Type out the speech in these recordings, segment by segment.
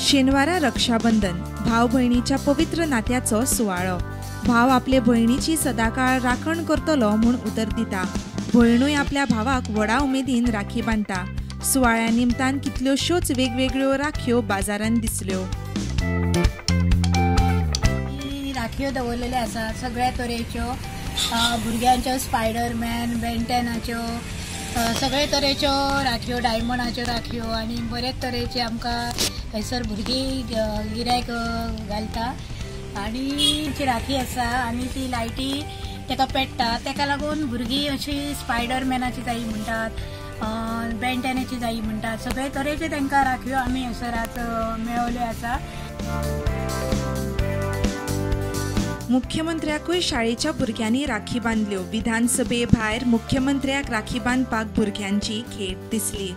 शेनवारा रक्षाबंधन भाव भयणीच्या पवित्र नात्याचो सुवाळो। भाव आपले भयणीची सदाकाळ राखण करतलो म्हूण उतर दिता। भयणूय आपल्या भावाक व्हडा उमेदीन राखी बांदता। सुवाळ्या निमतान कितल्योश्योच वेगवेगळ्यो राखयो बाजारांत दिसल्यो। राखयो दवरलेल्यो आसा सगळ्या तरेच्यो, भुरग्यांच्यो स्पायडरमॅन, बेंटेनाच्यो, सगळे तरेच्यो राखयो, डायमंडाच्यो राखयो आनी बरेच तरेचे आमकां थंयसर भुरगीं गिरायक घालता। आनी ती राखी आसा आनी ती लायटी ताका पेट्टा, ताका लागून भुरगीं अशी स्पायडरमॅनाची जायी म्हणटात, बेंटेनाची जायी म्हणटात। सगळे तरेचे तांकां राखयो आमी हयसर आज मेळवल्यो आसा। मुख्यमंत्र्याकूय शाळेच्या भुरग्यांनी राखी बांदल्यो। विधानसभे भायर मुख्यमंत्र्याक राखी बांदपाक भुरग्यांची खेप दिसली।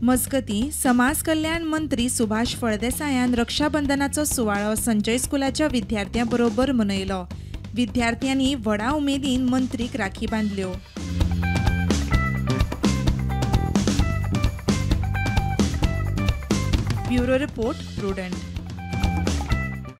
मजगती समाज कल्याण मंत्री सुभाष फळदेसायान रक्षाबंधनाचो सुवाळो संजय स्कुलाच्या विद्यार्थ्यां बरोबर मनयलो। विद्यार्थ्यांनी व्हडा उमेदीन मंत्रीक राखी बांदल्यो। Bureau report prudent.